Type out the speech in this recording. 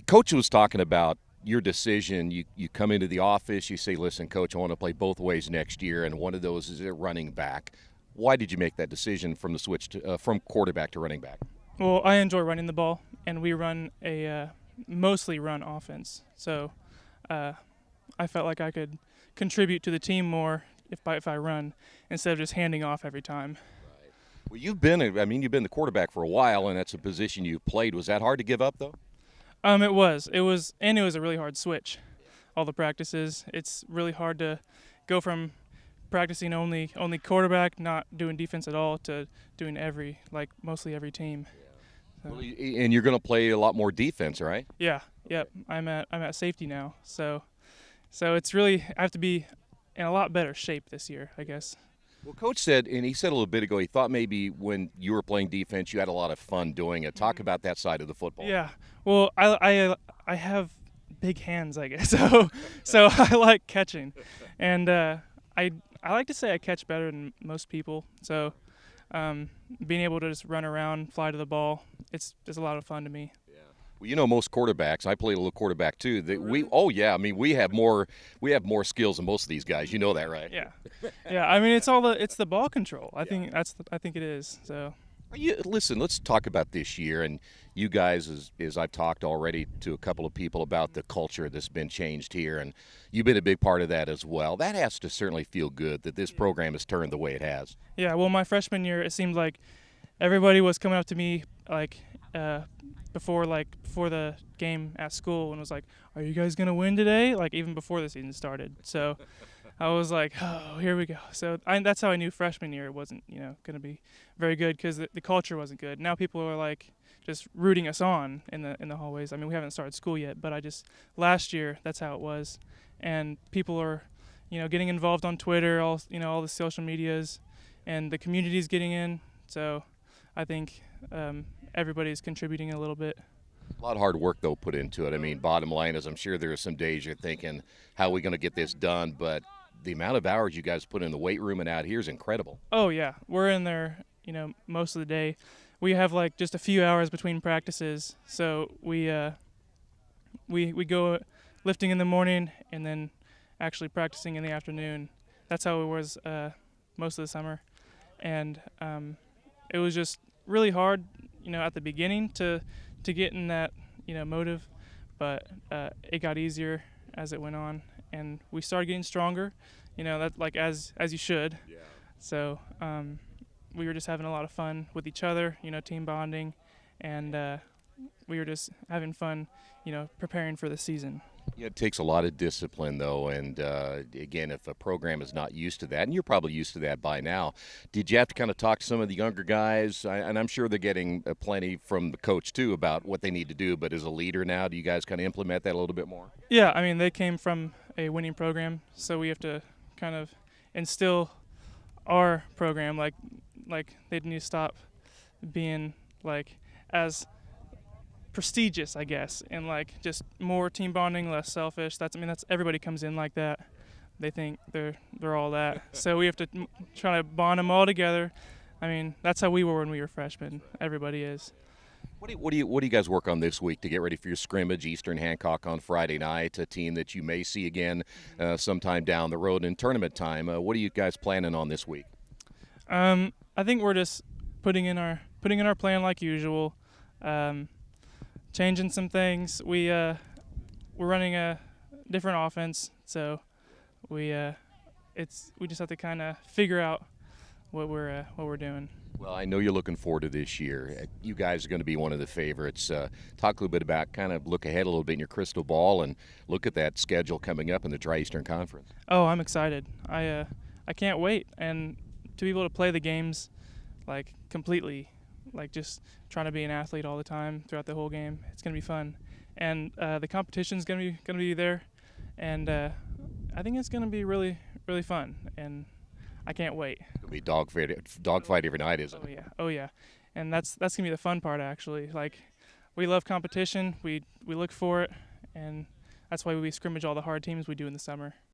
Coach was talking about your decision. You come into the office, you say, listen, Coach, I want to play both ways next year, and one of those is a running back. Why did you make that decision from the switch from quarterback to running back? Well, I enjoy running the ball, and we run a mostly run offense. So uh, I felt like I could contribute to the team more if I run instead of just handing off every time. Well, you've been the quarterback for a while, and that's a position you played. Was that hard to give up, though? And it was a really hard switch. All the practices, it's really hard to go from practicing only quarterback, not doing defense at all, to doing mostly every team. So, Well, and you're going to play a lot more defense, right? yeah, yep. I'm at safety now, so it's really I have to be in a lot better shape this year, I guess. Well, Coach said, and he said a little bit ago, he thought maybe when you were playing defense, you had a lot of fun doing it. Talk about that side of the football. Yeah. Well, I have big hands, I guess. So I like catching, and I like to say I catch better than most people. So being able to just run around, fly to the ball, it's a lot of fun to me. Well, you know, most quarterbacks. I played a little quarterback too. Oh yeah, I mean, we have more skills than most of these guys. You know that, right? Yeah, yeah. I mean, it's the ball control. I think it is. So. Listen, let's talk about this year. And you guys, as I've talked already to a couple of people about the culture that's been changed here, and you've been a big part of that as well. That has to certainly feel good that this program has turned the way it has. Yeah. Well, my freshman year, it seemed like everybody was coming up to me before the game at school and was like, "Are you guys gonna win today?" Like even before the season started. So I was like, "Oh, here we go." So that's how I knew freshman year wasn't gonna be very good because the culture wasn't good. Now people are like just rooting us on in the hallways. I mean, we haven't started school yet, but last year that's how it was, and people are getting involved on Twitter, all the social medias, and the community's getting in. So I think everybody's contributing a little bit. A lot of hard work, though, put into it. I mean, bottom line is I'm sure there are some days you're thinking, how are we going to get this done? But the amount of hours you guys put in the weight room and out here is incredible. Oh yeah, we're in there, most of the day. We have like just a few hours between practices, so we go lifting in the morning and then actually practicing in the afternoon. That's how it was most of the summer, and it was just really hard, at the beginning to get in that motive, but it got easier as it went on, and we started getting stronger. That like as you should. Yeah. So we were just having a lot of fun with each other, team bonding, and we were just having fun, preparing for the season. Yeah, it takes a lot of discipline, though, and again, if a program is not used to that, and you're probably used to that by now, did you have to kind of talk to some of the younger guys? And I'm sure they're getting plenty from the coach, too, about what they need to do, but as a leader now, do you guys kind of implement that a little bit more? Yeah, I mean, they came from a winning program, so we have to kind of instill our program, like they need to stop being, like, as prestigious, I guess, and like just more team bonding, less selfish. That's everybody comes in like that. They think they're all that. So we have to try to bond them all together. I mean, that's how we were when we were freshmen. Everybody is. What do you guys work on this week to get ready for your scrimmage, Eastern Hancock on Friday night, a team that you may see again sometime down the road in tournament time? What are you guys planning on this week? I think we're just putting in our plan like usual. Changing some things. We're running a different offense, so we just have to kind of figure out what we're doing. Well, I know you're looking forward to this year. You guys are going to be one of the favorites. Talk a little bit about kind of look ahead a little bit in your crystal ball and look at that schedule coming up in the Tri-Eastern Conference. Oh, I'm excited. I can't wait, and to be able to play the games like completely. Like just trying to be an athlete all the time throughout the whole game. It's gonna be fun, and the competition's gonna be there, and I think it's gonna be really really fun, and I can't wait. It'll be dogfight every night, isn't it? Oh yeah, and that's gonna be the fun part actually. Like we love competition. We look for it, and that's why we scrimmage all the hard teams we do in the summer.